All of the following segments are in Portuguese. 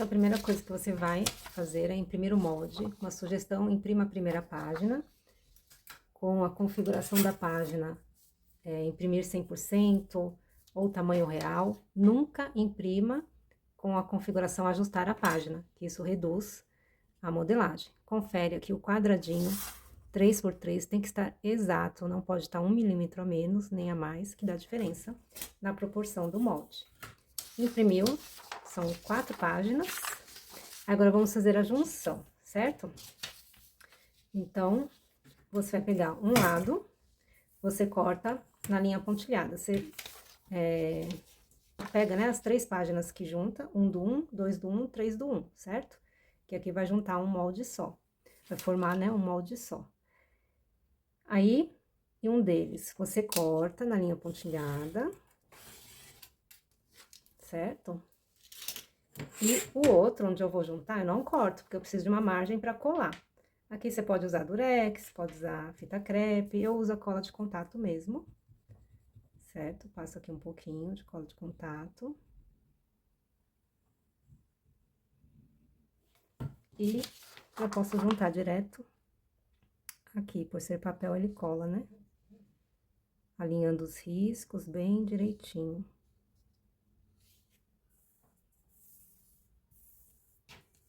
Então, a primeira coisa que você vai fazer é imprimir o molde. Uma sugestão, imprima a primeira página, com a configuração da página, imprimir 100% ou tamanho real. Nunca imprima com a configuração ajustar a página, que isso reduz a modelagem. Confere aqui o quadradinho 3x3 tem que estar exato, não pode estar 1 milímetro a menos, nem a mais, que dá diferença na proporção do molde. Imprimiu, são 4 páginas. Agora, vamos fazer a junção, certo? Então, você vai pegar um lado, você corta na linha pontilhada. Você pega, né, as 3 páginas que junta, 1 do 1, 2 do 1, 3 do 1, certo? Que aqui vai juntar um molde só. Vai formar, né, um molde só. Aí, em um deles, você corta na linha pontilhada, certo? E o outro, onde eu vou juntar, eu não corto, porque eu preciso de uma margem para colar. Aqui você pode usar durex, pode usar fita crepe, eu uso a cola de contato mesmo, certo? Passo aqui um pouquinho de cola de contato. E eu posso juntar direto aqui, por ser papel, ele cola, né? Alinhando os riscos bem direitinho.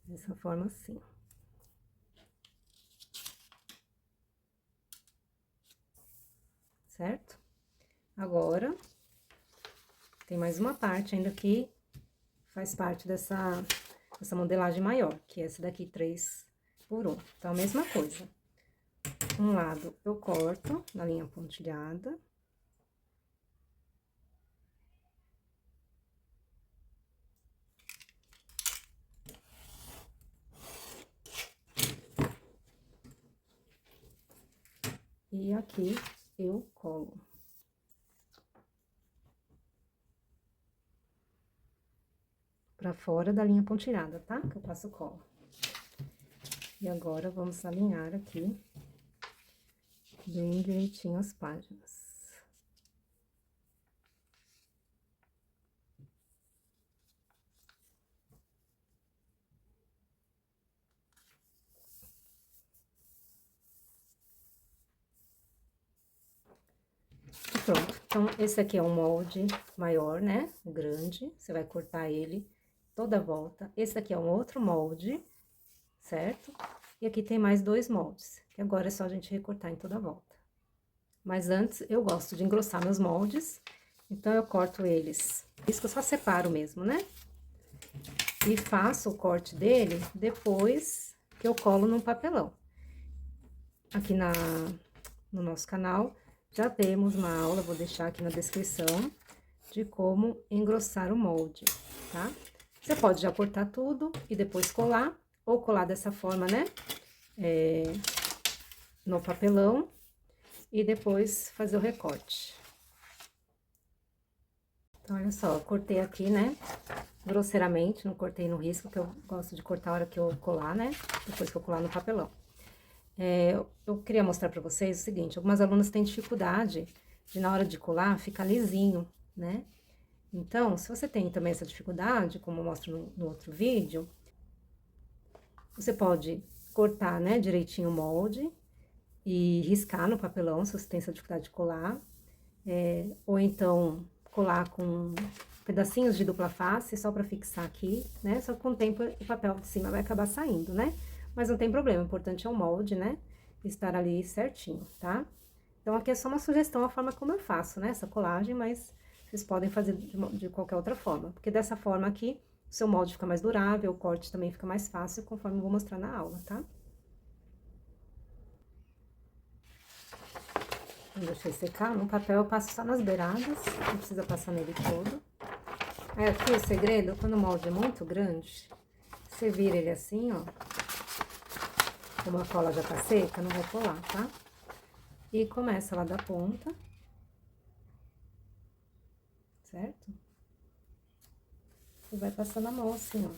Dessa forma assim. Certo? Agora, tem mais uma parte ainda que faz parte dessa modelagem maior, que é essa daqui, 3x1. Então, a mesma coisa. Um lado eu corto na linha pontilhada. E aqui eu colo. Pra fora da linha pontilhada, tá? Que eu passo cola. E agora, vamos alinhar aqui bem direitinho as páginas. E pronto. Então, esse aqui é um molde maior, né? Grande. Você vai cortar ele toda a volta. Esse aqui é um outro molde, certo? E aqui tem mais 2 moldes, que agora é só a gente recortar em toda a volta. Mas antes, eu gosto de engrossar meus moldes, então eu corto eles. Isso que eu só separo mesmo, né? E faço o corte dele depois que eu colo num papelão. Aqui no nosso canal, já temos uma aula, vou deixar aqui na descrição, de como engrossar o molde, tá? Você pode já cortar tudo e depois colar, ou colar dessa forma, né? No papelão, e depois fazer o recorte. Então, olha só, eu cortei aqui, né? Grosseiramente, não cortei no risco, que eu gosto de cortar a hora que eu colar, né? Depois que eu colar no papelão. Eu queria mostrar pra vocês o seguinte, algumas alunas têm dificuldade de, na hora de colar, ficar lisinho, né? Então, se você tem também essa dificuldade, como eu mostro no outro vídeo, você pode cortar, né, direitinho o molde e riscar no papelão, se você tem essa dificuldade de colar, ou então colar com pedacinhos de dupla face, só pra fixar aqui, né? Só que com o tempo o papel de cima vai acabar saindo, né? Mas não tem problema, o importante é o molde, né? Estar ali certinho, tá? Então, aqui é só uma sugestão, a forma como eu faço, né? Essa colagem, mas vocês podem fazer de qualquer outra forma. Porque dessa forma aqui, o seu molde fica mais durável, o corte também fica mais fácil, conforme eu vou mostrar na aula, tá? Então, deixa eu secar. No papel eu passo só nas beiradas, não precisa passar nele todo. Aí, aqui o segredo, quando o molde é muito grande, você vira ele assim, ó. Como a cola já tá seca, não vai colar, tá? E começa lá da ponta. Certo? E vai passando a mão assim, ó.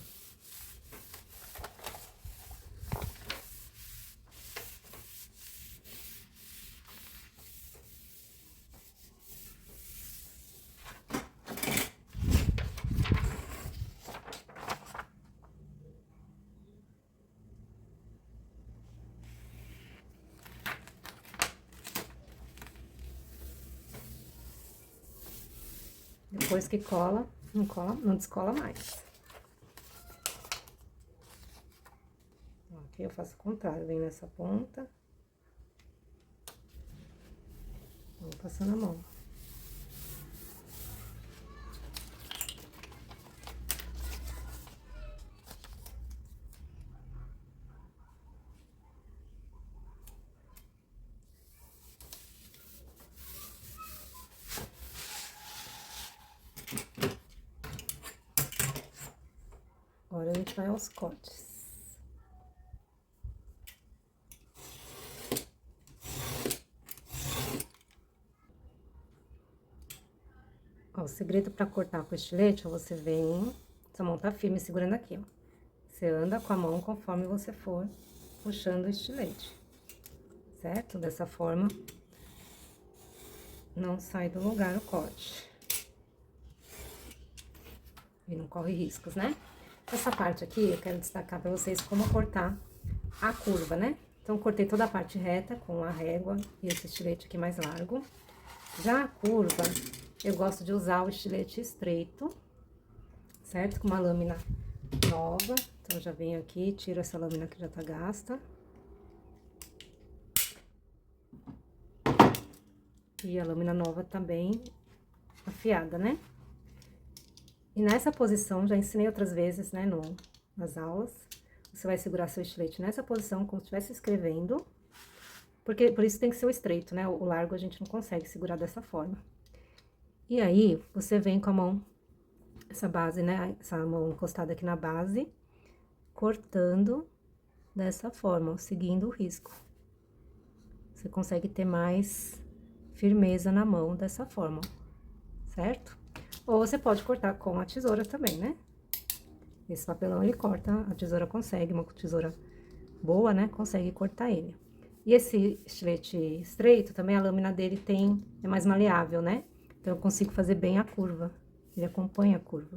depois que cola, não descola mais. Aqui eu faço o contrário, venho nessa ponta. Vou passando a mão. Agora a gente vai aos cortes. Ó, o segredo pra cortar com estilete, você vem, sua mão tá firme segurando aqui, ó. Você anda com a mão conforme você for puxando o estilete, certo? Dessa forma, não sai do lugar o corte. E não corre riscos, né? Essa parte aqui, eu quero destacar pra vocês como cortar a curva, né? Então, cortei toda a parte reta com a régua e esse estilete aqui mais largo. Já a curva, eu gosto de usar o estilete estreito, certo? Com uma lâmina nova. Então, já venho aqui, tiro essa lâmina que já tá gasta. E a lâmina nova também afiada, né? E nessa posição, já ensinei outras vezes, né, nas aulas. Você vai segurar seu estilete nessa posição, como se estivesse escrevendo. Porque, por isso tem que ser o estreito, né? O largo a gente não consegue segurar dessa forma. E aí, você vem com a mão, essa base, né? Essa mão encostada aqui na base, cortando dessa forma, ó, seguindo o risco. Você consegue ter mais firmeza na mão dessa forma, ó, certo? Ou você pode cortar com a tesoura também, né? Esse papelão ele corta, a tesoura consegue, uma tesoura boa, né? Consegue cortar ele. E esse estilete estreito, também a lâmina dele é mais maleável, né? Então, eu consigo fazer bem a curva. Ele acompanha a curva.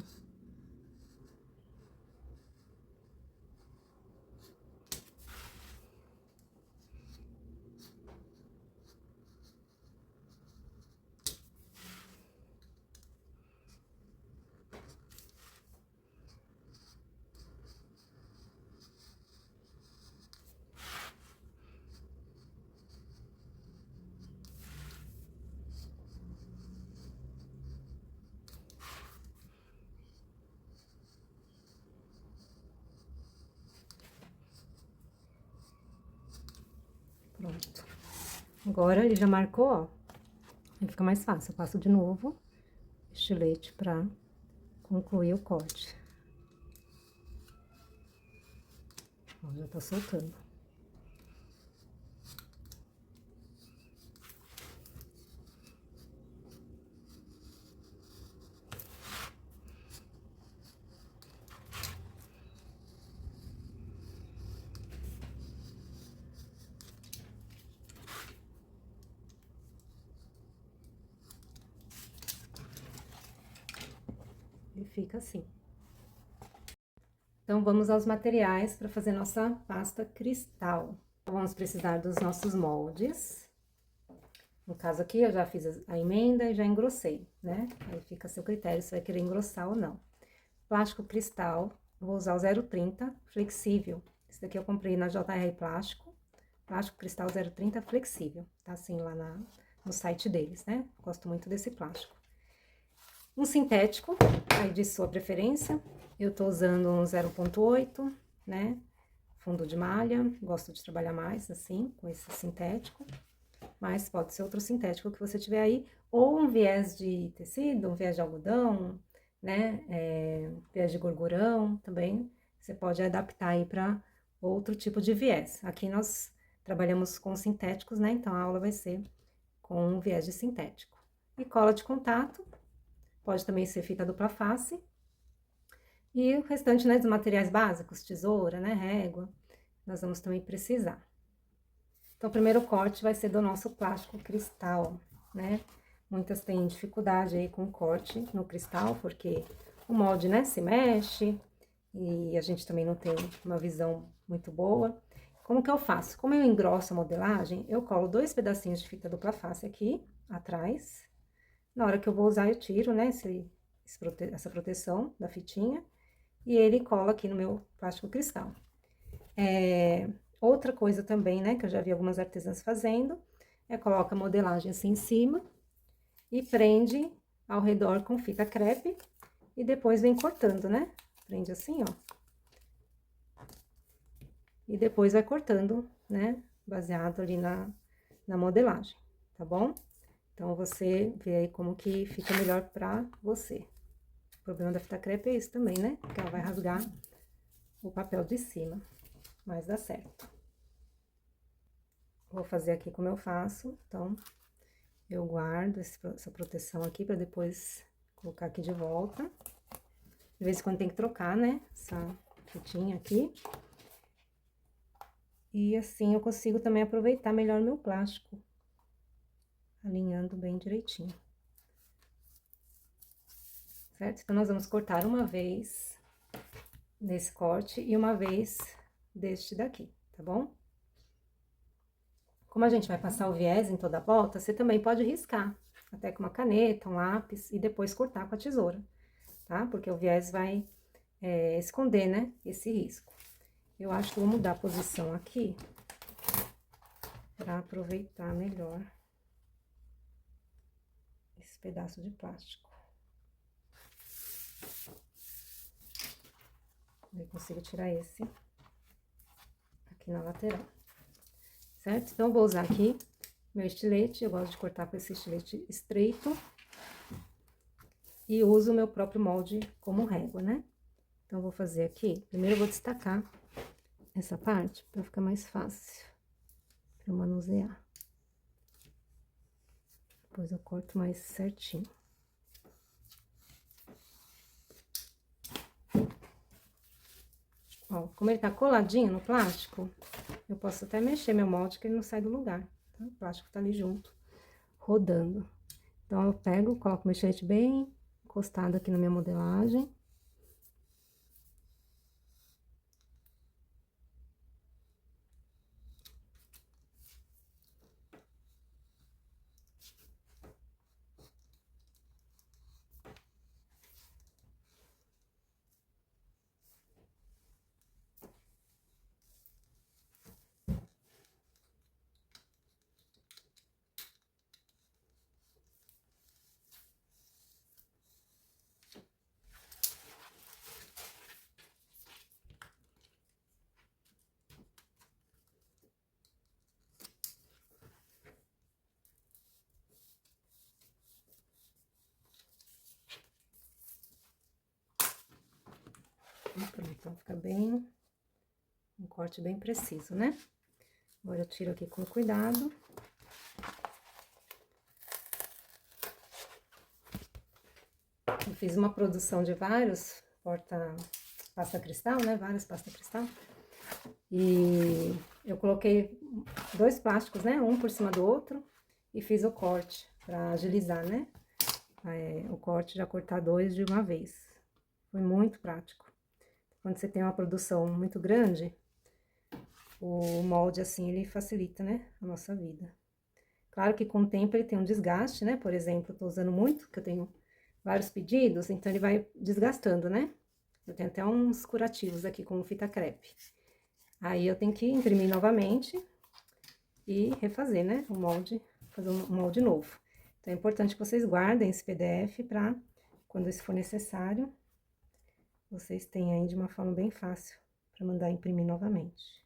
Pronto. Agora, ele já marcou, ó. Aí fica mais fácil. Eu passo de novo estilete pra concluir o corte. Ó, já tá soltando. E fica assim. Então, vamos aos materiais para fazer nossa pasta cristal. Vamos precisar dos nossos moldes. No caso aqui, eu já fiz a emenda e já engrossei, né? Aí fica a seu critério se vai querer engrossar ou não. Plástico cristal, vou usar o 030 flexível. Esse daqui eu comprei na JR Plástico. Plástico cristal 030 flexível. Tá assim lá no site deles, né? Gosto muito desse plástico. Um sintético, aí de sua preferência. Eu tô usando um 0,8, né? Fundo de malha, gosto de trabalhar mais assim, com esse sintético. Mas pode ser outro sintético que você tiver aí. Ou um viés de tecido, um viés de algodão, né? Viés de gorgurão também. Você pode adaptar aí para outro tipo de viés. Aqui nós trabalhamos com sintéticos, né? Então, a aula vai ser com um viés de sintético. E cola de contato. Pode também ser fita dupla face. E o restante, né, dos materiais básicos, tesoura, né, régua, nós vamos também precisar. Então, o primeiro corte vai ser do nosso plástico cristal, né? Muitas têm dificuldade aí com o corte no cristal, porque o molde, né, se mexe e a gente também não tem uma visão muito boa. Como que eu faço? Como eu engrosso a modelagem, eu colo 2 pedacinhos de fita dupla face aqui, atrás. Na hora que eu vou usar, eu tiro, né, essa proteção da fitinha, e ele cola aqui no meu plástico cristal. Outra coisa também, né, que eu já vi algumas artesãs fazendo, coloca a modelagem assim em cima e prende ao redor com fita crepe e depois vem cortando, né? Prende assim, ó. E depois vai cortando, né, baseado ali na modelagem, tá bom? Então, você vê aí como que fica melhor pra você. O problema da fita crepe é isso também, né? Porque ela vai rasgar o papel de cima, mas dá certo. Vou fazer aqui como eu faço, então, eu guardo essa proteção aqui pra depois colocar aqui de volta. De vez em quando tem que trocar, né, essa fitinha aqui. E assim eu consigo também aproveitar melhor meu plástico, alinhando bem direitinho. Certo? Então, nós vamos cortar uma vez nesse corte e uma vez deste daqui, tá bom? Como a gente vai passar o viés em toda a volta, você também pode riscar, até com uma caneta, um lápis, e depois cortar com a tesoura, tá? Porque o viés vai esconder, né, esse risco. Eu acho que eu vou mudar a posição aqui, pra aproveitar melhor esse pedaço de plástico. Eu consigo tirar esse aqui na lateral, certo? Então, eu vou usar aqui meu estilete, eu gosto de cortar com esse estilete estreito. E uso o meu próprio molde como régua, né? Então, eu vou fazer aqui, primeiro eu vou destacar essa parte, pra ficar mais fácil pra eu manusear. Depois eu corto mais certinho. Ó, como ele tá coladinho no plástico, eu posso até mexer meu molde que ele não sai do lugar, tá? O plástico tá ali junto, rodando. Então, eu pego, coloco meu estilete bem encostado aqui na minha modelagem. Pronto, então fica bem, um corte bem preciso, né? Agora eu tiro aqui com cuidado. Eu fiz uma produção de vários pasta cristal, né? Várias pasta cristal. E eu coloquei 2 plásticos, né? Um por cima do outro. E fiz o corte pra agilizar, né? O corte, já cortar 2 de uma vez. Foi muito prático. Quando você tem uma produção muito grande, o molde, assim, ele facilita, né? A nossa vida. Claro que com o tempo ele tem um desgaste, né? Por exemplo, eu tô usando muito, que eu tenho vários pedidos, então ele vai desgastando, né? Eu tenho até uns curativos aqui com fita crepe. Aí eu tenho que imprimir novamente e refazer, né? O molde, fazer um molde novo. Então é importante que vocês guardem esse PDF para quando isso for necessário, vocês tenham aí de uma forma bem fácil para mandar imprimir novamente.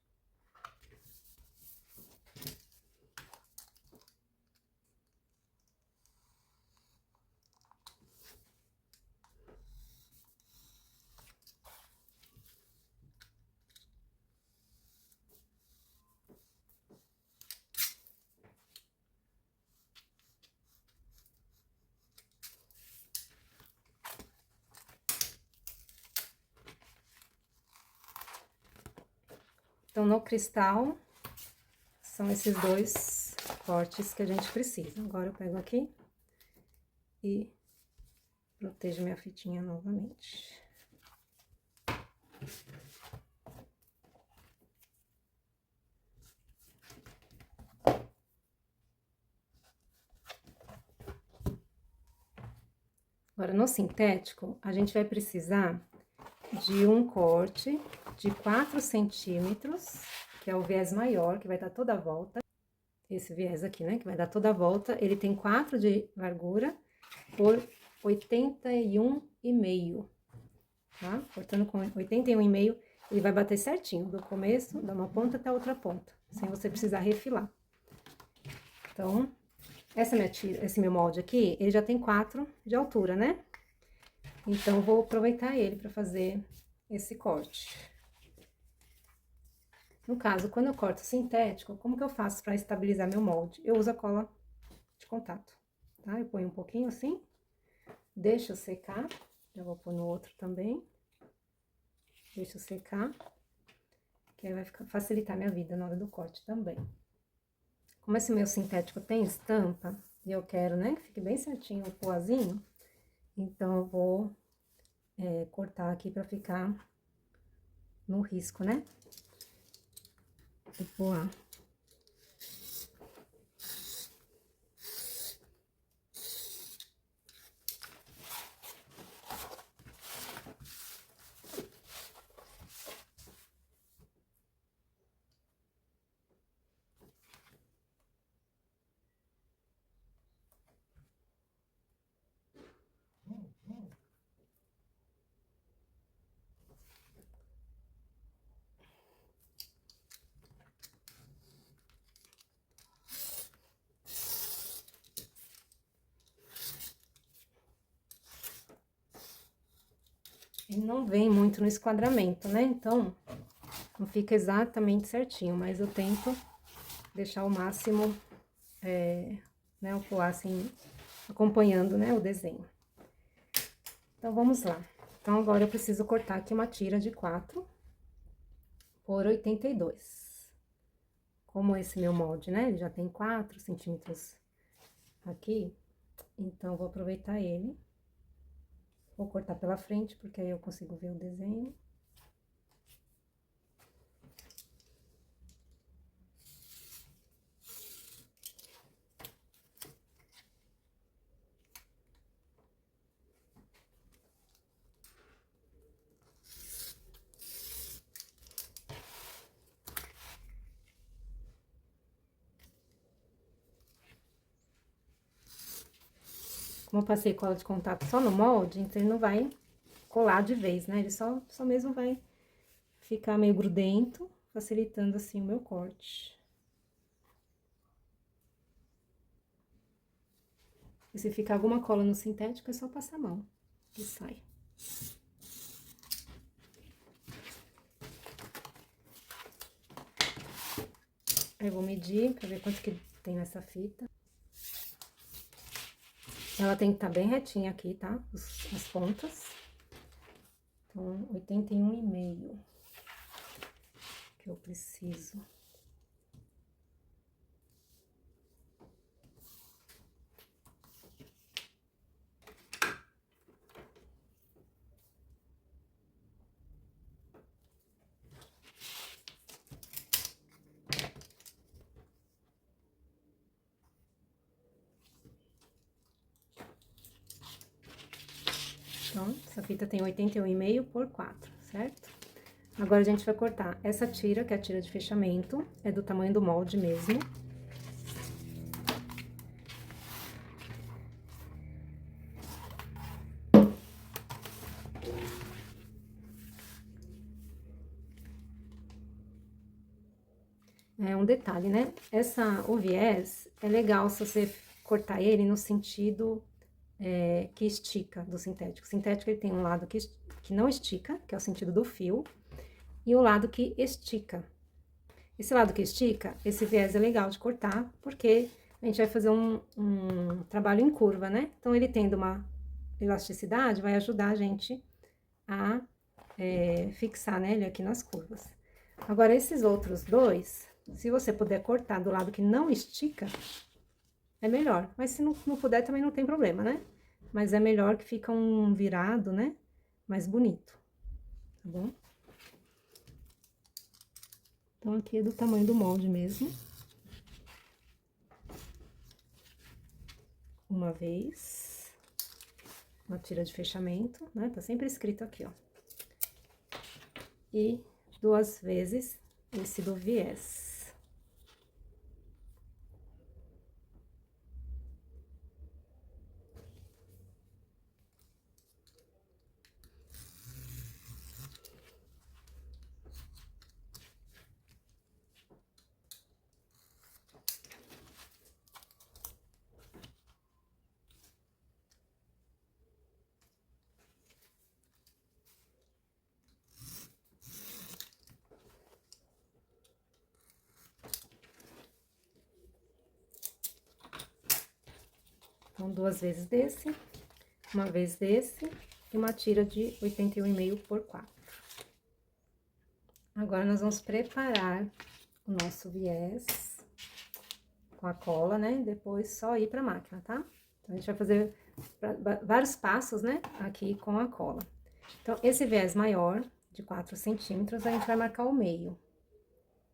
Então, no cristal, são esses 2 cortes que a gente precisa. Agora, eu pego aqui e protejo minha fitinha novamente. Agora, no sintético, a gente vai precisar de um corte de 4 centímetros, que é o viés maior, que vai dar toda a volta. Esse viés aqui, né, que vai dar toda a volta. Ele tem 4 de largura por 81,5, tá? Cortando com 81,5, ele vai bater certinho, do começo, da uma ponta até a outra ponta, sem você precisar refilar. Então, esse meu molde aqui, ele já tem 4 de altura, né? Então, eu vou aproveitar ele para fazer esse corte. No caso, quando eu corto sintético, como que eu faço para estabilizar meu molde? Eu uso a cola de contato, tá? Eu ponho um pouquinho assim, deixo secar, já vou pôr no outro também. Deixo secar, que aí vai facilitar minha vida na hora do corte também. Como esse meu sintético tem estampa, e eu quero, né, que fique bem certinho o poazinho, então eu vou cortar aqui pra ficar no risco, né, do poá. Ele não vem muito no esquadramento, né? Então, não fica exatamente certinho, mas eu tento deixar o máximo, né, o poá assim, acompanhando, né, o desenho. Então, vamos lá. Então, agora eu preciso cortar aqui uma tira de 4 por 82. Como esse meu molde, né, ele já tem 4 centímetros aqui, então, eu vou aproveitar ele. Vou cortar pela frente, porque aí eu consigo ver o desenho. Como eu passei cola de contato só no molde, então ele não vai colar de vez, né? Ele só mesmo vai ficar meio grudento, facilitando assim o meu corte. E se ficar alguma cola no sintético, é só passar a mão, que sai. Aí eu vou medir pra ver quanto que tem nessa fita. Ela tem que estar bem retinha aqui, tá? As pontas. Então, 81,5 que eu preciso. Então, essa fita tem 81,5 por 4, certo? Agora, a gente vai cortar essa tira, que é a tira de fechamento, é do tamanho do molde mesmo. É um detalhe, né? O viés é legal se você cortar ele no sentido que estica do sintético. O sintético, ele tem um lado que não estica, que é o sentido do fio, e o lado que estica. Esse lado que estica, esse viés é legal de cortar, porque a gente vai fazer um trabalho em curva, né? Então, ele tendo uma elasticidade, vai ajudar a gente a fixar, né, ele aqui nas curvas. Agora, esses outros dois, se você puder cortar do lado que não estica, é melhor. Mas se não puder, também não tem problema, né? Mas é melhor que fica um virado, né? Mais bonito, tá bom? Então, aqui é do tamanho do molde mesmo. Uma vez. uma tira de fechamento, né? Tá sempre escrito aqui, ó. E 2 vezes esse do viés. Então, 2 vezes desse, uma vez desse, e uma tira de 81,5 por 4. Agora, nós vamos preparar o nosso viés com a cola, né? Depois, só ir pra máquina, tá? Então, a gente vai fazer vários passos, né? Aqui com a cola. Então, esse viés maior, de 4 centímetros, a gente vai marcar o meio,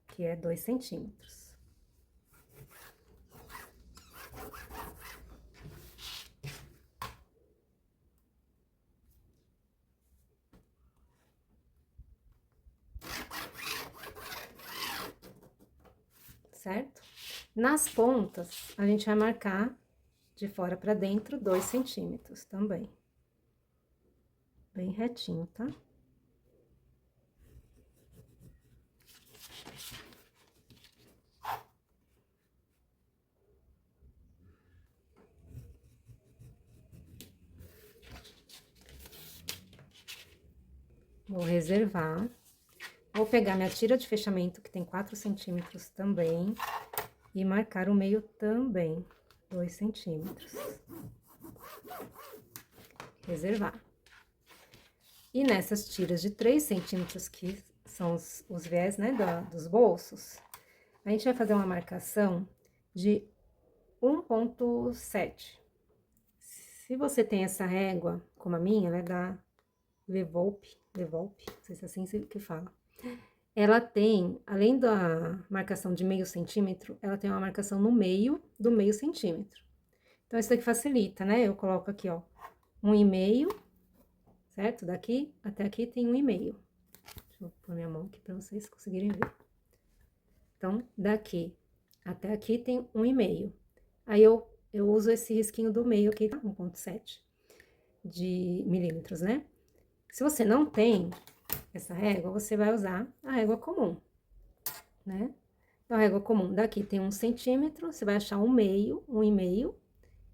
que é 2 centímetros. Certo? Nas pontas, a gente vai marcar de fora pra dentro 2 centímetros também. Bem retinho, tá? Vou reservar. Vou pegar minha tira de fechamento, que tem 4 centímetros também, e marcar o meio também, 2 centímetros. Reservar. E nessas tiras de 3 centímetros, que são os viés, né, dos bolsos, a gente vai fazer uma marcação de 1,7. Se você tem essa régua, como a minha, ela é da Levolpe, não sei se é assim que fala. Ela tem, além da marcação de meio centímetro, ela tem uma marcação no meio do meio centímetro. Então, isso daqui facilita, né? Eu coloco aqui, ó, 1,5, certo? Daqui até aqui tem 1,5. Deixa eu pôr minha mão aqui pra vocês conseguirem ver. Então, daqui até aqui tem 1,5. Aí, eu uso esse risquinho do meio aqui, 1,7 de milímetros, né? Se você não tem essa régua, você vai usar a régua comum, né? Então, a régua comum daqui tem 1 centímetro, você vai achar 1,5,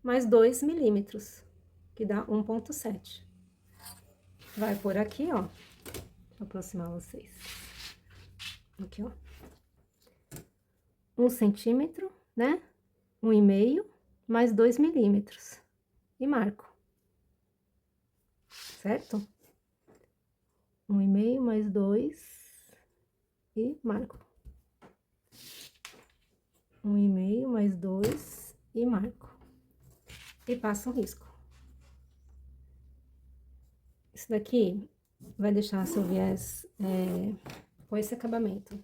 mais 2 milímetros, que dá 1,7. Vai por aqui, ó, vou aproximar vocês. Aqui, ó. 1 centímetro, né? 1,5, mais 2 milímetros. E marco. Certo? 1,5 mais 2 e marco. 1,5 mais 2 e marco. E passo um risco. Isso daqui vai deixar seu viés com esse acabamento,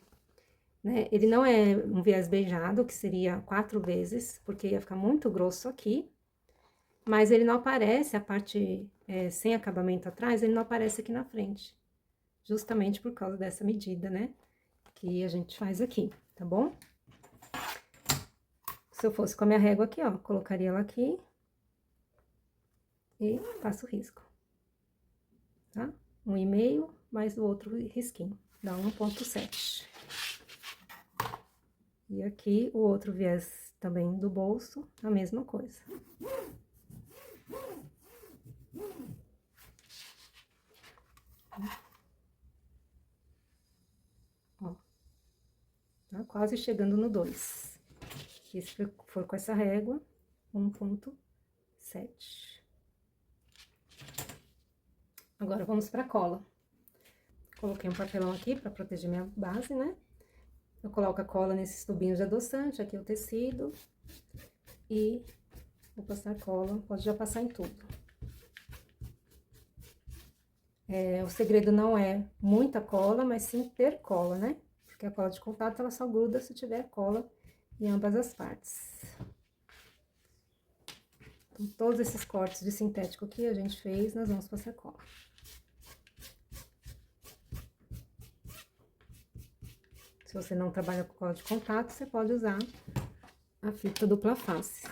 né? Ele não é um viés beijado, que seria 4 vezes, porque ia ficar muito grosso aqui. Mas ele não aparece, a parte sem acabamento atrás, ele não aparece aqui na frente. Justamente por causa dessa medida, né? Que a gente faz aqui, tá bom? Se eu fosse com a minha régua aqui, ó, colocaria ela aqui e passo o risco, tá? 1,5 mais o outro risquinho, dá 1,7. E aqui o outro viés também do bolso, a mesma coisa. Ó, tá quase chegando no 2. E se for com essa régua, 1,7. Agora, vamos pra cola. Coloquei um papelão aqui pra proteger minha base, né? Eu coloco a cola nesses tubinhos de adoçante, aqui é o tecido. E vou passar cola, pode já passar em tudo. O segredo não é muita cola, mas sim ter cola, né? Porque a cola de contato, ela só gruda se tiver cola em ambas as partes. Então, todos esses cortes de sintético que a gente fez, nós vamos passar cola. Se você não trabalha com cola de contato, você pode usar a fita dupla face.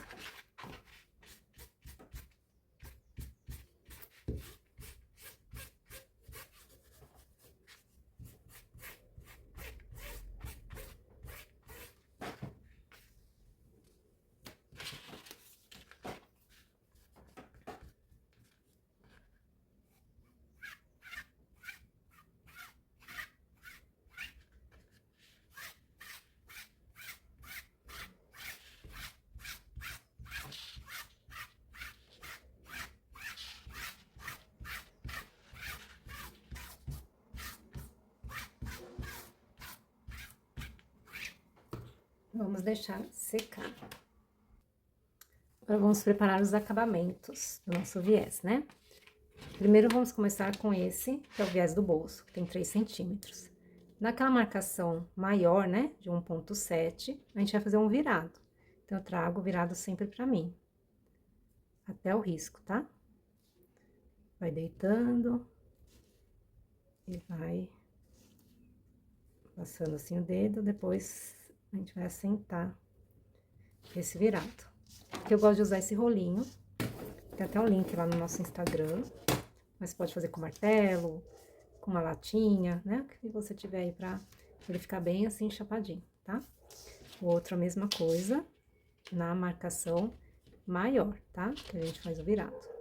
Vamos deixar secar. Agora, vamos preparar os acabamentos do nosso viés, né? Primeiro, vamos começar com esse, que é o viés do bolso, que tem 3 centímetros. Naquela marcação maior, né, de 1,7, a gente vai fazer um virado. Então, eu trago o virado sempre pra mim, até o risco, tá? Vai deitando e vai passando assim o dedo, depois a gente vai assentar esse virado. Aqui eu gosto de usar esse rolinho, tem até um link lá no nosso Instagram, mas pode fazer com martelo, com uma latinha, né? O que você tiver aí pra ele ficar bem assim chapadinho, tá? O outro a mesma coisa, na marcação maior, tá? Que a gente faz o virado.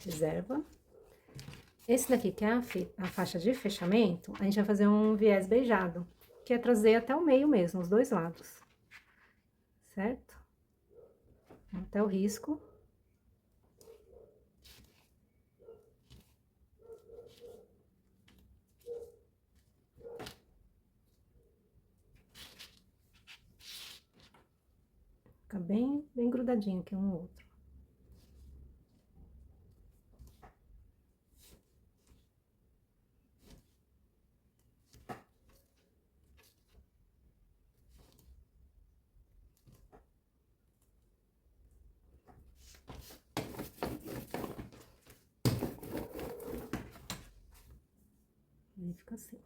Reserva. Esse daqui, que é a faixa de fechamento, a gente vai fazer um viés beijado, que é trazer até o meio mesmo, os dois lados. Certo? Até o risco. Fica bem grudadinho aqui um no outro. Aí fica assim.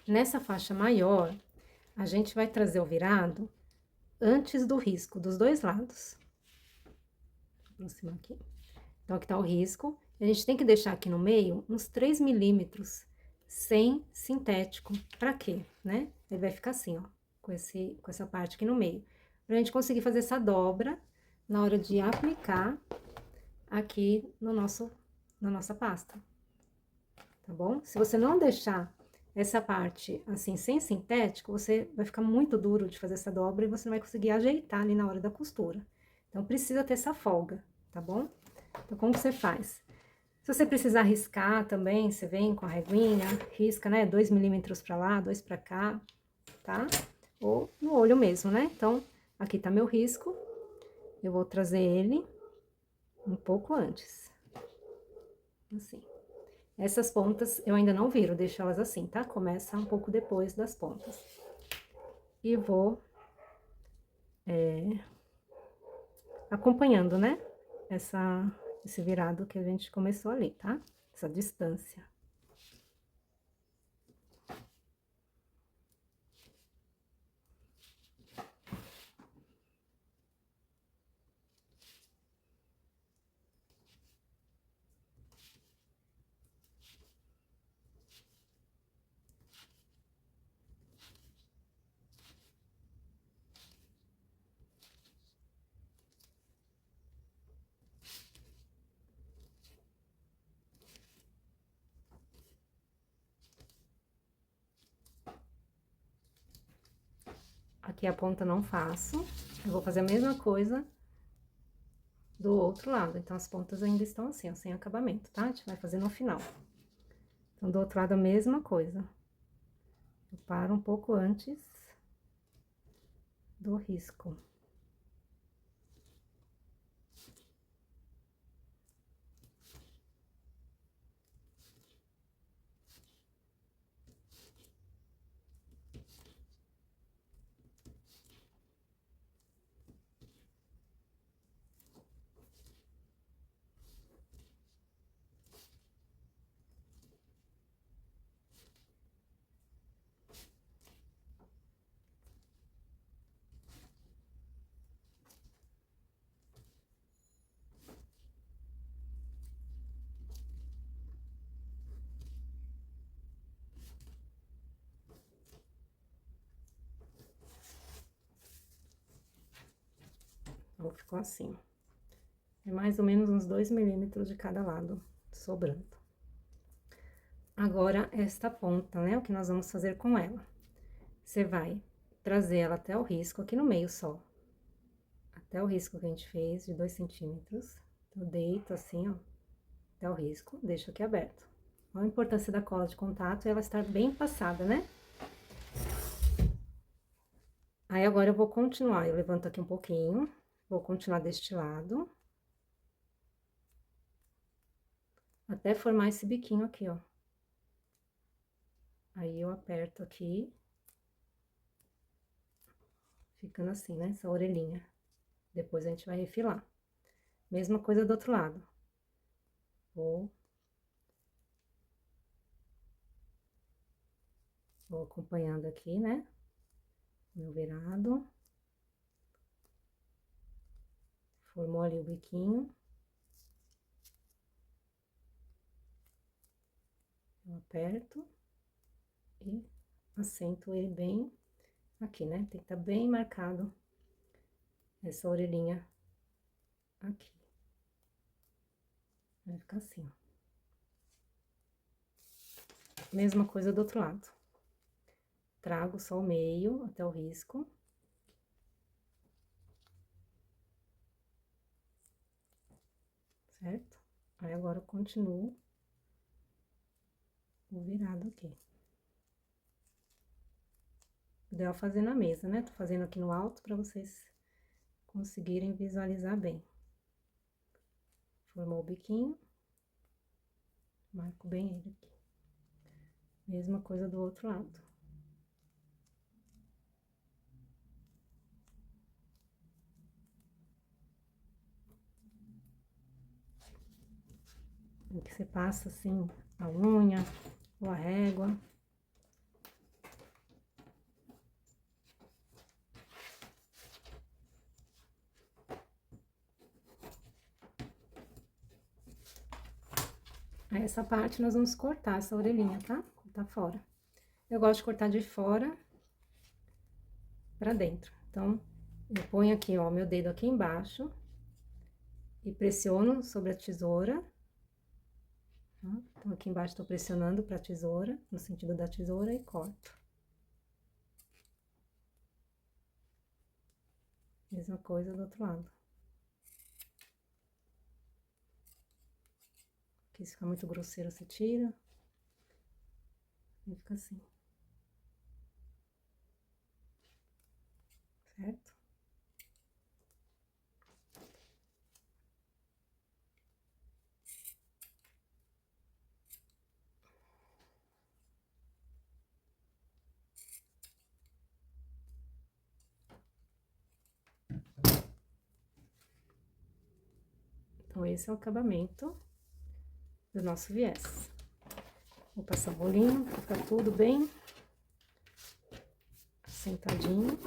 Nessa faixa maior, a gente vai trazer o virado antes do risco, dos dois lados. Vou aproximar aqui. Então, aqui tá o risco. A gente tem que deixar aqui no meio uns 3 milímetros sem sintético. Pra quê, né? Ele vai ficar assim, ó, com essa parte aqui no meio. Pra gente conseguir fazer essa dobra na hora de aplicar aqui no na nossa pasta. Tá bom? Se você não deixar essa parte assim, sem sintético, você vai ficar muito duro de fazer essa dobra e você não vai conseguir ajeitar ali na hora da costura. Então, precisa ter essa folga, tá bom? Então, como que você faz? Se você precisar riscar também, você vem com a reguinha, risca, né? 2 milímetros pra lá, 2 pra cá, tá? Ou no olho mesmo, né? Então, aqui tá meu risco. Eu vou trazer ele um pouco antes. Assim. Essas pontas eu ainda não viro, deixo elas assim, tá? Começa um pouco depois das pontas. E vou acompanhando, né? Esse virado que a gente começou ali, tá? Essa distância. Aqui a ponta não faço, eu vou fazer a mesma coisa do outro lado. Então, as pontas ainda estão assim, ó, sem acabamento, tá? A gente vai fazer no final. Então, do outro lado a mesma coisa. Eu paro um pouco antes do risco. Então, ficou assim. É mais ou menos uns 2 milímetros de cada lado, sobrando. Agora, esta ponta, né, o que nós vamos fazer com ela? Você vai trazer ela até o risco, aqui no meio só. Até o risco que a gente fez, de 2 centímetros. Eu deito assim, ó, até o risco, deixo aqui aberto. Olha a importância da cola de contato, ela estar bem passada, né? Aí, agora eu vou continuar, eu levanto aqui um pouquinho, vou continuar deste lado. Até formar esse biquinho aqui, ó. Aí, eu aperto aqui. Ficando assim, né? Essa orelhinha. Depois a gente vai refilar. Mesma coisa do outro lado. Vou acompanhando aqui, né? Meu virado. Formou ali o biquinho. Eu aperto e assento ele bem aqui, né? Tem que estar bem marcado essa orelhinha aqui. Vai ficar assim, ó. Mesma coisa do outro lado. Trago só o meio até o risco. Certo? Aí, agora eu continuo o virado aqui. Ideal fazer na mesa, né? Tô fazendo aqui no alto pra vocês conseguirem visualizar bem. Formou o biquinho. Marco bem ele aqui. Mesma coisa do outro lado. Em que você passa assim a unha ou a régua. Aí, essa parte nós vamos cortar essa orelhinha, tá? Cortar fora. Eu gosto de cortar de fora pra dentro. Então, eu ponho aqui, ó, meu dedo aqui embaixo e pressiono sobre a tesoura. Tá? Então, aqui embaixo tô pressionando pra tesoura, no sentido da tesoura, e corto. Mesma coisa do outro lado. Aqui, se ficar muito grosseiro, você tira. E fica assim. Certo? Então, esse é o acabamento do nosso viés. Vou passar o bolinho, pra ficar tudo bem sentadinho.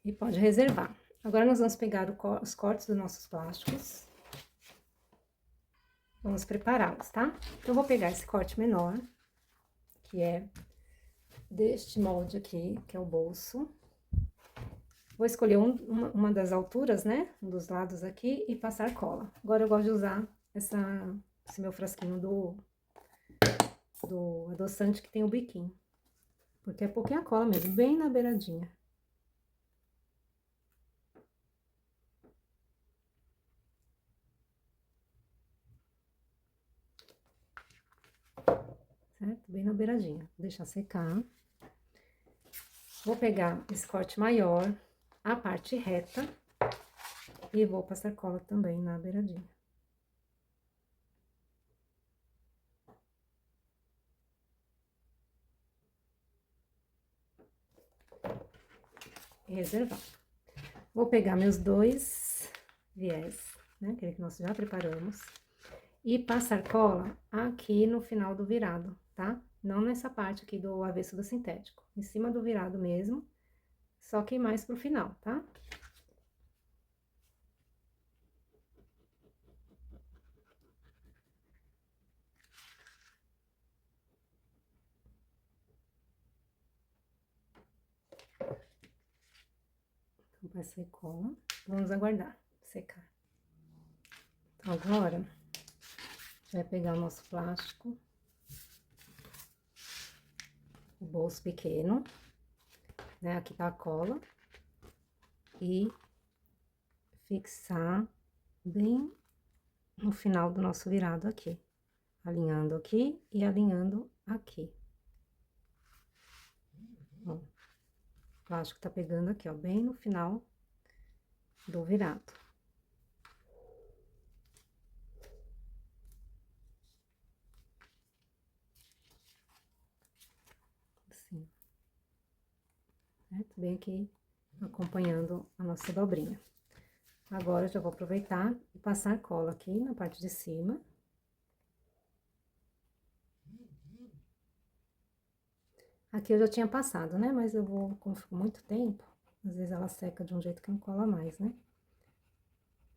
E pode reservar. Agora, nós vamos pegar os cortes dos nossos plásticos. Vamos prepará-los, tá? Então, eu vou pegar esse corte menor, que é deste molde aqui, que é o bolso. Vou escolher uma das alturas, né? Um dos lados aqui e passar cola. Agora, eu gosto de usar esse meu frasquinho do adoçante que tem o biquinho. Porque é pouquinha cola mesmo, bem na beiradinha. Certo? Bem na beiradinha. Vou deixar secar. Vou pegar esse corte maior, a parte reta, e vou passar cola também na beiradinha. E reservar. Vou pegar meus dois viés, né, aquele que nós já preparamos, e passar cola aqui no final do virado, tá? Não nessa parte aqui do avesso do sintético, em cima do virado mesmo, só que mais pro final, tá? vai sair cola. Vamos aguardar secar. Então, agora, a gente vai pegar o nosso plástico, o bolso pequeno, né? Aqui tá a cola. E fixar bem no final do nosso virado aqui. Alinhando aqui e alinhando aqui. Ó, o plástico tá pegando aqui, ó, bem no final do virado. Assim. Certo? Bem aqui, acompanhando a nossa dobrinha. Agora, eu já vou aproveitar e passar a cola aqui na parte de cima. Aqui eu já tinha passado, né? Mas eu vou, como ficou muito tempo, às vezes ela seca de um jeito que não cola mais, né?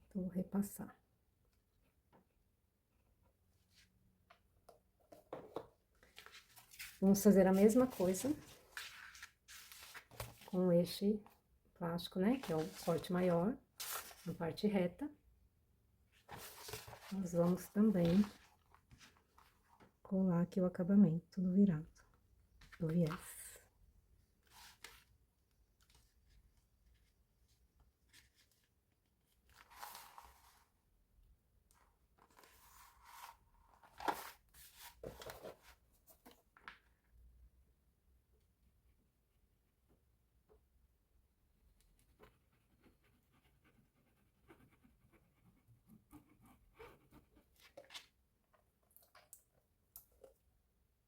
Então, vou repassar. Vamos fazer a mesma coisa com este plástico, né? Que é o corte maior, na parte reta. Nós vamos também colar aqui o acabamento do virado, do viés.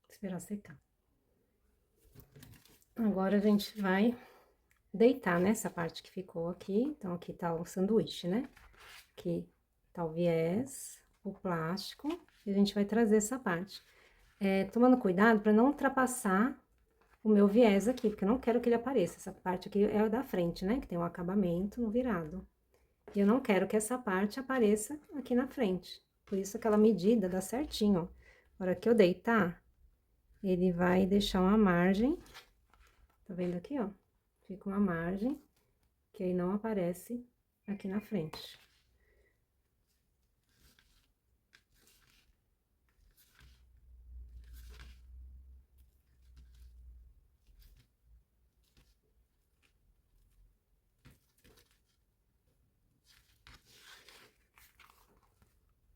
Esperar secar. Agora, a gente vai deitar nessa parte que ficou aqui. Então, aqui tá o sanduíche, né? Aqui tá o viés, o plástico, e a gente vai trazer essa parte. Tomando cuidado para não ultrapassar o meu viés aqui, porque eu não quero que ele apareça. Essa parte aqui é a da frente, né? Que tem o acabamento no virado. E eu não quero que essa parte apareça aqui na frente. Por isso, aquela medida dá certinho, ó. Na hora que eu deitar, ele vai deixar uma margem. Tá vendo aqui, ó? Fica uma margem que aí não aparece aqui na frente.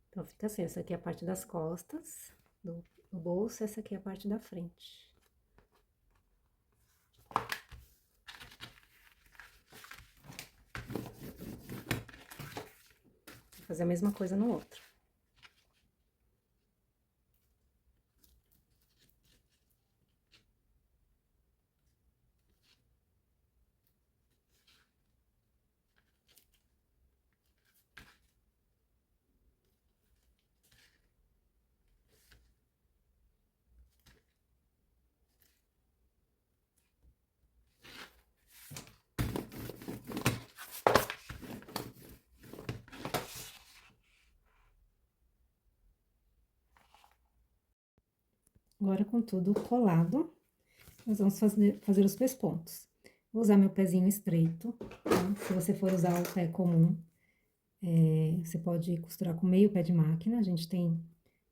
Então, fica assim, essa aqui é a parte das costas do bolso, essa aqui é a parte da frente. Vou fazer a mesma coisa no outro. Agora, com tudo colado, nós vamos fazer os pespontos. Vou usar meu pezinho estreito, tá? Se você for usar o pé comum, você pode costurar com meio pé de máquina. A gente tem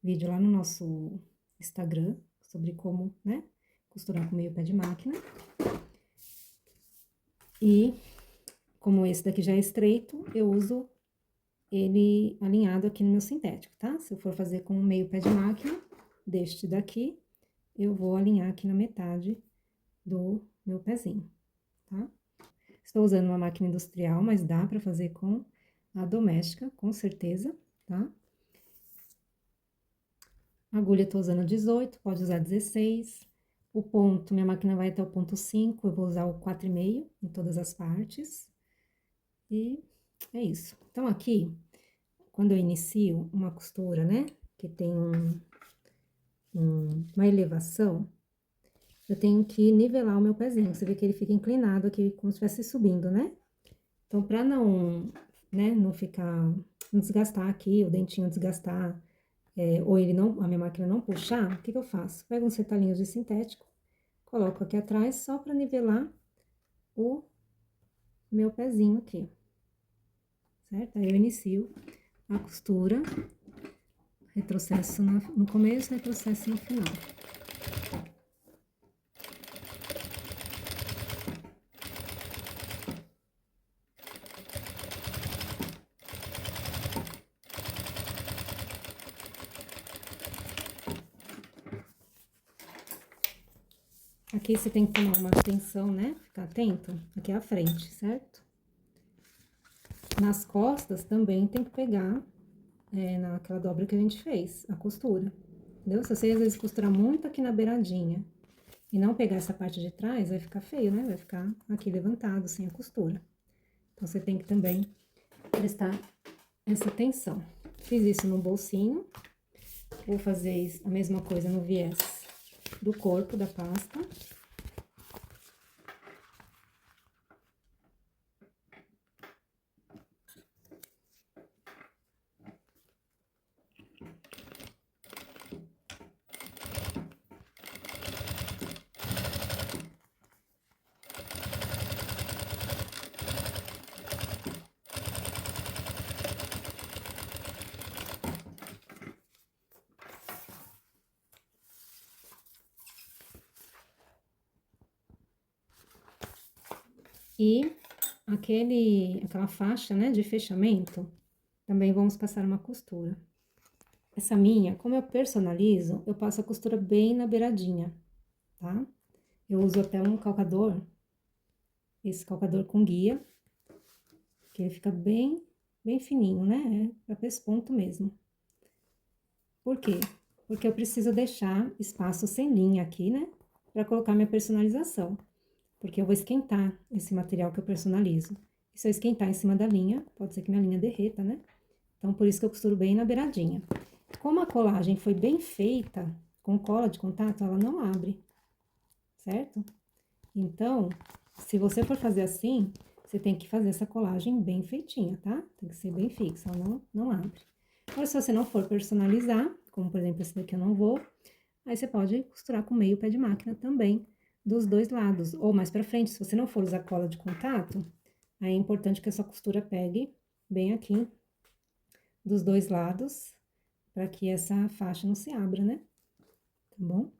vídeo lá no nosso Instagram sobre como, né, costurar com meio pé de máquina. E, como esse daqui já é estreito, eu uso ele alinhado aqui no meu sintético, tá? Se eu for fazer com meio pé de máquina, deste daqui, eu vou alinhar aqui na metade do meu pezinho, tá? Estou usando uma máquina industrial, mas dá pra fazer com a doméstica, com certeza, tá? A agulha eu tô usando 18, pode usar 16. O ponto, minha máquina vai até o ponto 5, eu vou usar o 4,5 em todas as partes. E é isso. Então, aqui, quando eu inicio uma costura, né, que tem uma elevação, eu tenho que nivelar o meu pezinho. Você vê que ele fica inclinado aqui, como se estivesse subindo, né? Então, pra não, né, não ficar, não desgastar aqui, o dentinho desgastar, ou ele não, a minha máquina não puxar, o que que eu faço? Pego uns retalhinhos de sintético, coloco aqui atrás, só pra nivelar o meu pezinho aqui, certo? Aí eu inicio a costura, retrocesso no começo, retrocesso no final. Aqui você tem que tomar uma atenção, né? Ficar atento. Aqui é a frente, certo? Nas costas também tem que pegar naquela dobra que a gente fez, a costura. Entendeu? Se você às vezes costurar muito aqui na beiradinha e não pegar essa parte de trás, vai ficar feio, né? Vai ficar aqui levantado, sem a costura. Então, você tem que também prestar essa atenção. Fiz isso no bolsinho. Vou fazer a mesma coisa no viés do corpo da pasta. E aquela faixa, né, de fechamento, também vamos passar uma costura. Essa minha, como eu personalizo, eu passo a costura bem na beiradinha, tá? Eu uso até um calcador, esse calcador com guia, que ele fica bem fininho, né? É pra esse ponto mesmo. Por quê? Porque eu preciso deixar espaço sem linha aqui, né? Pra colocar minha personalização. Porque eu vou esquentar esse material que eu personalizo. E se eu esquentar em cima da linha, pode ser que minha linha derreta, né? Então, por isso que eu costuro bem na beiradinha. Como a colagem foi bem feita, com cola de contato, ela não abre, certo? Então, se você for fazer assim, você tem que fazer essa colagem bem feitinha, tá? Tem que ser bem fixa, ela não abre. Agora, se você não for personalizar, como por exemplo esse daqui eu não vou, aí você pode costurar com meio pé de máquina também, dos dois lados, ou mais pra frente, se você não for usar cola de contato, aí é importante que a sua costura pegue bem aqui, dos dois lados, para que essa faixa não se abra, né? Tá bom?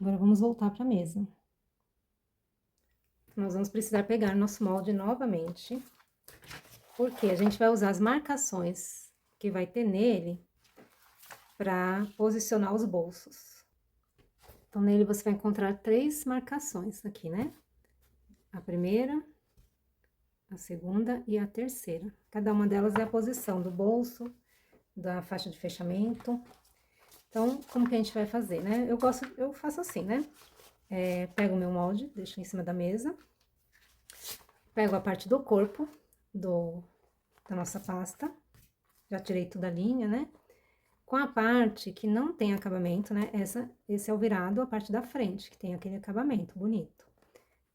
Agora, vamos voltar para a mesa. Nós vamos precisar pegar nosso molde novamente, porque a gente vai usar as marcações que vai ter nele para posicionar os bolsos. Então, nele você vai encontrar 3 marcações aqui, né? A primeira, a segunda e a terceira. Cada uma delas é a posição do bolso, da faixa de fechamento. Então, como que a gente vai fazer, né? Eu faço assim, né? Pego o meu molde, deixo em cima da mesa. Pego a parte do corpo da nossa pasta. Já tirei toda a linha, né? Com a parte que não tem acabamento, né? Esse é o virado, a parte da frente, que tem aquele acabamento bonito.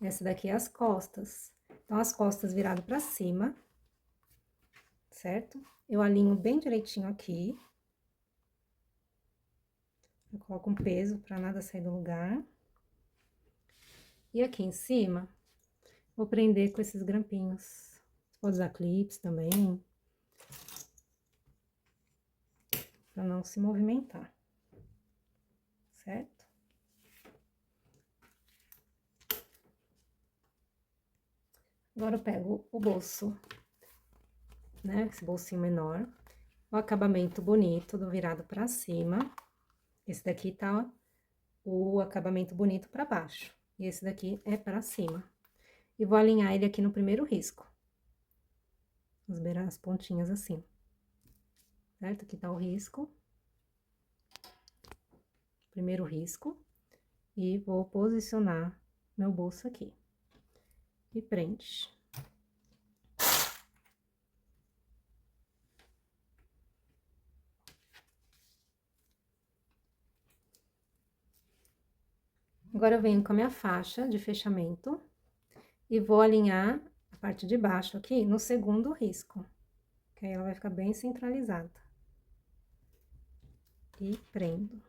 Essa daqui é as costas. Então, as costas virado pra cima, certo? Eu alinho bem direitinho aqui. Eu coloco um peso pra nada sair do lugar. E aqui em cima, vou prender com esses grampinhos. Você pode usar clips também, pra não se movimentar, certo? Agora, eu pego o bolso, né? Esse bolsinho menor. O acabamento bonito do virado pra cima. Esse daqui tá o acabamento bonito pra baixo. E esse daqui é pra cima. E vou alinhar ele aqui no primeiro risco. as pontinhas assim. Certo? Aqui tá o risco. Primeiro risco. E vou posicionar meu bolso aqui. E prende. Agora, eu venho com a minha faixa de fechamento e vou alinhar a parte de baixo aqui no segundo risco, que aí ela vai ficar bem centralizada. E prendo.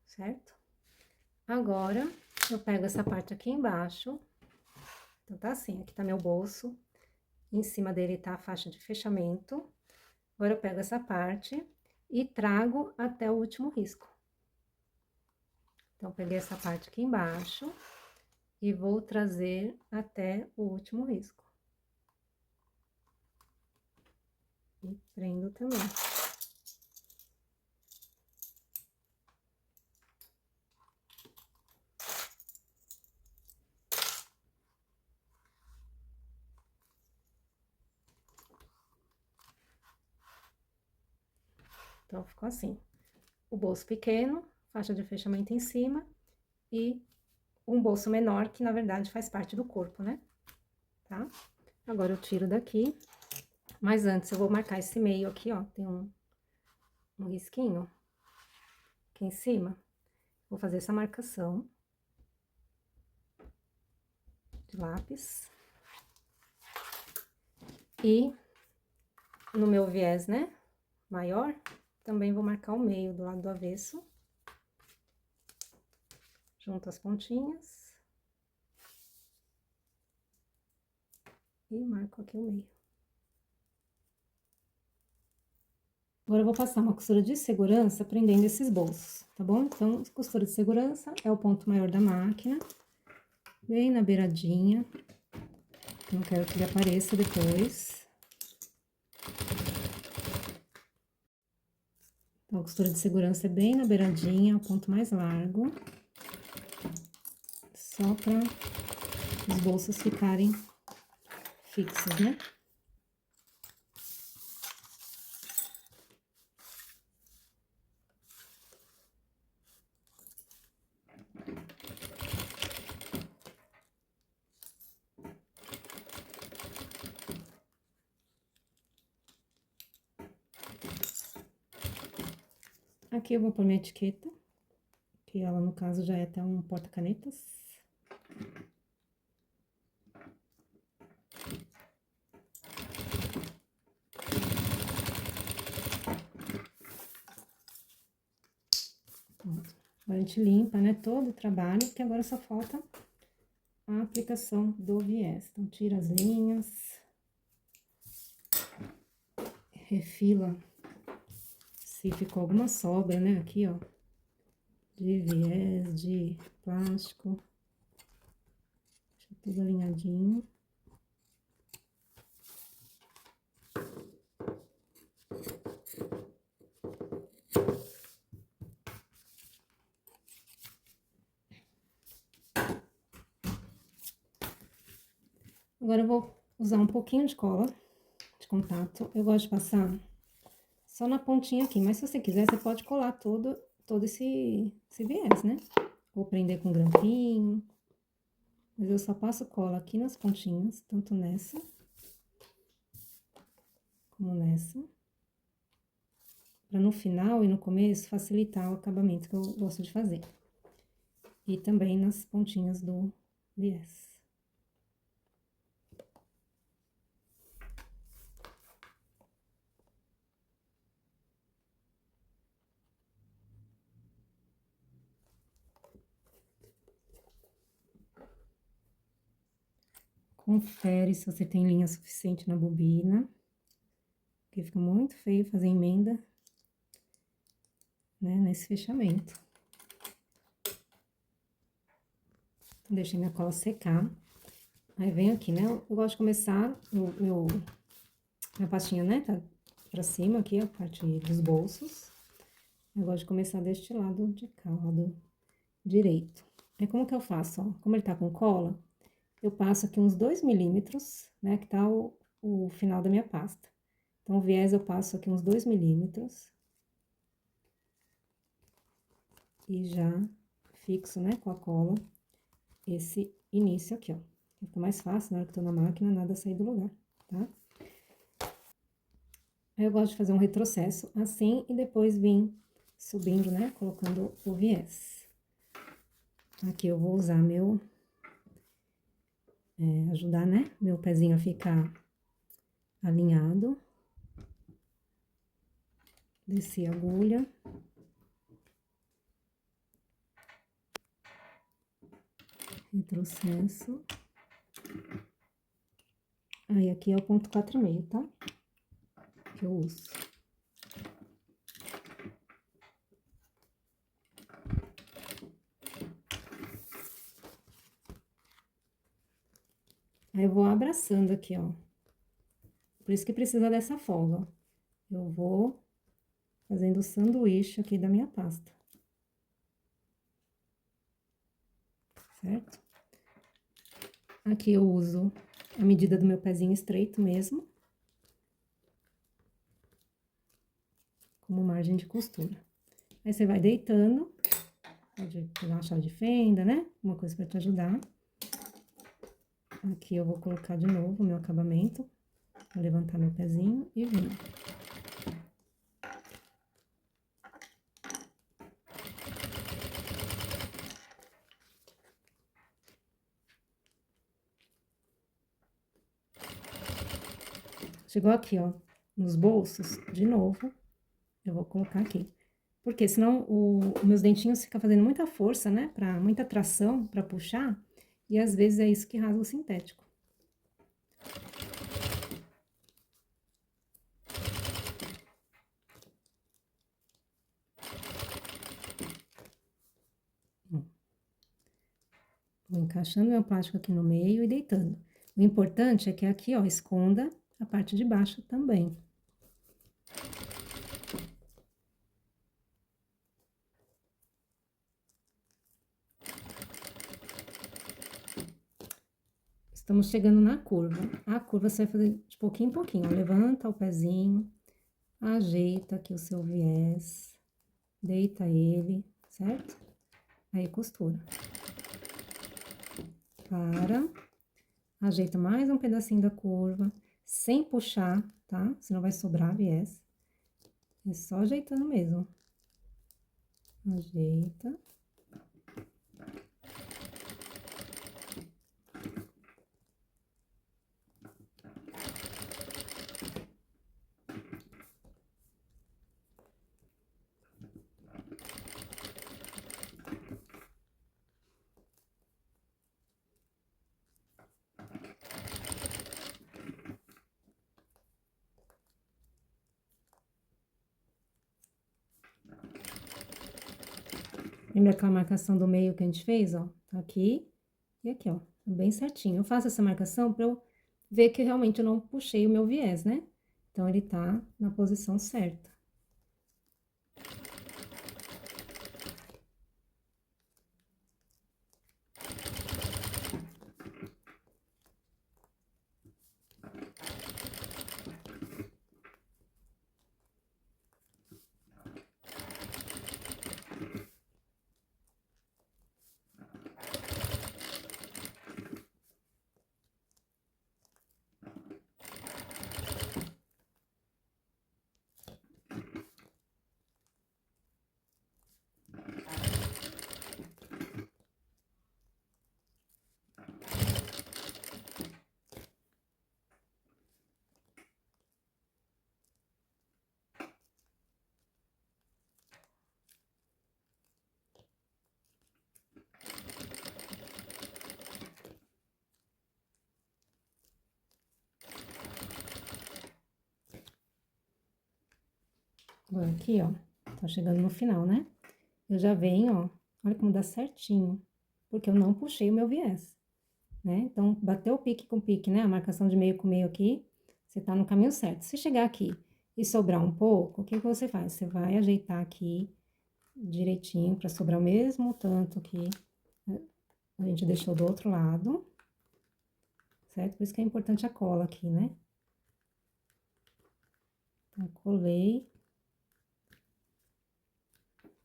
Certo? Agora, eu pego essa parte aqui embaixo. Então, tá assim, aqui tá meu bolso. Em cima dele tá a faixa de fechamento. Agora, eu pego essa parte e trago até o último risco. Então, peguei essa parte aqui embaixo e vou trazer até o último risco. E prendo também. Então, ficou assim. O bolso pequeno, faixa de fechamento em cima e um bolso menor, que na verdade faz parte do corpo, né? Tá? Agora, eu tiro daqui, mas antes eu vou marcar esse meio aqui, ó, tem um risquinho aqui em cima. Vou fazer essa marcação de lápis. E no meu viés, né, maior, também vou marcar o meio do lado do avesso. Junto as pontinhas. E marco aqui o meio. Agora, eu vou passar uma costura de segurança prendendo esses bolsos, tá bom? Então, costura de segurança é o ponto maior da máquina. Bem na beiradinha. Não quero que ele apareça depois. Então, a costura de segurança é bem na beiradinha, é o ponto mais largo. Só para os bolsos ficarem fixos, né? Aqui eu vou pôr minha etiqueta, que ela, no caso, já é até um porta-canetas. Agora, a gente limpa, né, todo o trabalho, porque agora só falta a aplicação do viés. Então, tira as linhas, refila se ficou alguma sobra, né, aqui, ó, de viés, de plástico. Deixa tudo alinhadinho. Agora, eu vou usar um pouquinho de cola de contato. Eu gosto de passar só na pontinha aqui, mas se você quiser, você pode colar todo esse viés, né? Ou prender com grampinho. Mas eu só passo cola aqui nas pontinhas, tanto nessa como nessa. Pra no final e no começo facilitar o acabamento que eu gosto de fazer. E também nas pontinhas do viés. Confere se você tem linha suficiente na bobina, porque fica muito feio fazer emenda, né, nesse fechamento. Deixei minha cola secar. Aí venho aqui, né? Eu gosto de começar minha pastinha, né? Tá pra cima aqui, a parte dos bolsos. Eu gosto de começar deste lado de cá, lado direito. Aí, como que eu faço, ó? Como ele tá com cola, eu passo aqui uns 2 milímetros, né? Que tá o final da minha pasta. Então, o viés eu passo aqui uns 2 milímetros. E já fixo, né, com a cola, esse início aqui, ó. Fica mais fácil na hora que eu tô na máquina, nada sair do lugar, tá? Aí eu gosto de fazer um retrocesso assim e depois vir subindo, né, colocando o viés. Aqui eu vou usar ajudar, né, meu pezinho a ficar alinhado. Desci a agulha. Retrocesso. Aí, aqui é o ponto 4,5, tá? Que eu uso. Aí, eu vou abraçando aqui, ó. Por isso que precisa dessa folga, ó. Eu vou fazendo o sanduíche aqui da minha pasta. Certo? Aqui eu uso a medida do meu pezinho estreito mesmo. Como margem de costura. Aí, você vai deitando. Pode pegar uma chave de fenda, né? Uma coisa pra te ajudar. Aqui eu vou colocar de novo o meu acabamento. Vou levantar meu pezinho e vir. Chegou aqui, ó, nos bolsos, de novo, eu vou colocar aqui. Porque senão os meus dentinhos ficam fazendo muita força, né? Muita tração pra puxar. E às vezes é isso que rasga o sintético. Vou encaixando meu plástico aqui no meio e deitando. O importante é que aqui, ó, esconda a parte de baixo também. Estamos chegando na curva. A curva você vai fazer de pouquinho em pouquinho, ó. Levanta o pezinho, ajeita aqui o seu viés, deita ele, certo? Aí, costura. Para, ajeita mais um pedacinho da curva, sem puxar, tá? Senão vai sobrar viés. É só ajeitando mesmo. Ajeita. Lembra aquela marcação do meio que a gente fez, ó? Tá aqui e aqui, ó. Bem certinho. Eu faço essa marcação pra eu ver que realmente eu não puxei o meu viés, né? Então, ele tá na posição certa. Agora, aqui, ó, tá chegando no final, né? Eu já venho, ó, olha como dá certinho. porque eu não puxei o meu viés, né? Então, bateu o pique com pique, né? A marcação de meio com meio aqui, você tá no caminho certo. Se chegar aqui e sobrar um pouco, o que que você faz? Você vai ajeitar aqui direitinho para sobrar o mesmo tanto que a gente deixou do outro lado, certo? Por isso que é importante a cola aqui, né? Então, colei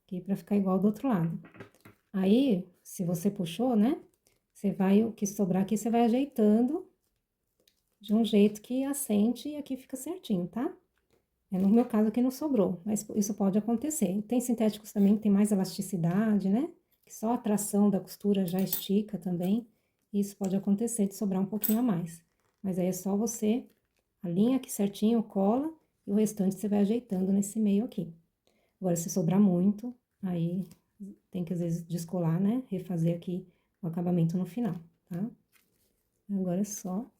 aqui pra ficar igual do outro lado. Aí, se você puxou, né? Você vai, o que sobrar aqui, você vai ajeitando de um jeito que assente e aqui fica certinho, tá? No meu caso aqui não sobrou, mas isso pode acontecer. Tem sintéticos também que tem mais elasticidade, né? Que só a tração da costura já estica também. E isso pode acontecer de sobrar um pouquinho a mais. Mas aí é só você alinha aqui certinho, cola, e o restante você vai ajeitando nesse meio aqui. Agora, se sobrar muito, aí tem que às vezes descolar, né? Refazer aqui o acabamento no final, tá? Agora é só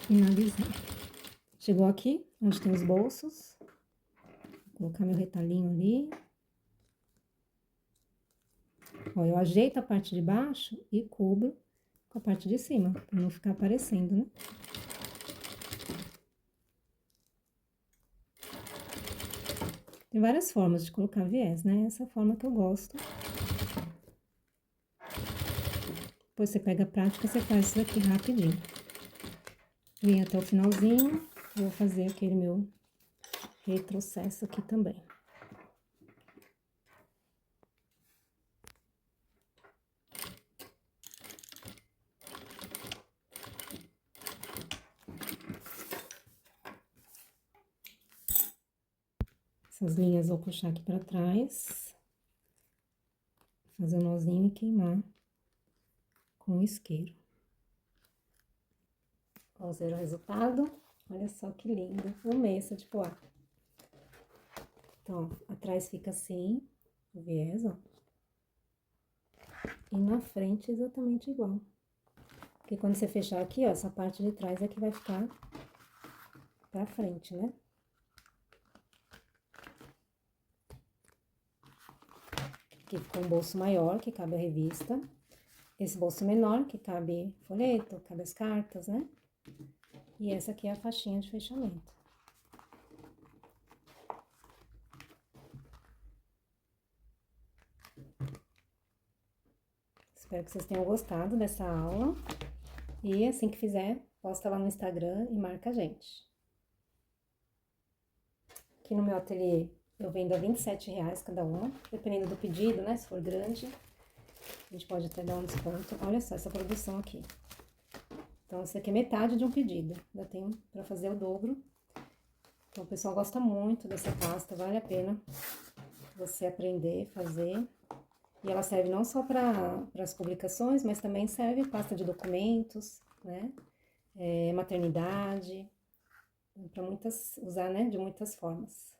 finalizar. Chegou aqui, onde tem os bolsos. Vou colocar meu retalhinho ali. Ó, eu ajeito a parte de baixo e cubro com a parte de cima, pra não ficar aparecendo, né? Tem várias formas de colocar viés, né? Essa é a forma que eu gosto. Depois você pega a prática, você faz isso aqui rapidinho. Vim até o finalzinho, vou fazer aquele meu retrocesso aqui também. Essas linhas vou puxar aqui pra trás, fazer o nozinho e queimar com o isqueiro. Vamos ver o resultado. Olha só que lindo. Amei essa de poá. Então, ó, atrás fica assim, o viés, ó. E na frente exatamente igual. Porque quando você fechar aqui, ó, essa parte de trás é que vai ficar pra frente, né? Aqui ficou um bolso maior, que cabe a revista. Esse bolso menor, que cabe folheto, cabe as cartas, né? E essa aqui é a faixinha de fechamento. Espero que vocês tenham gostado dessa aula. E assim que fizer, posta lá no Instagram e marca a gente. Aqui no meu ateliê eu vendo a R$27 cada uma, dependendo do pedido, né? Se for grande, a gente pode até dar um desconto. Olha só essa produção aqui. Então, isso aqui é metade de um pedido. Ainda tem pra fazer o dobro. Então, o pessoal gosta muito dessa pasta, vale a pena você aprender, fazer. E ela serve não só para as publicações, mas também serve pasta de documentos, né? Maternidade, para muitas, usar, né, de muitas formas.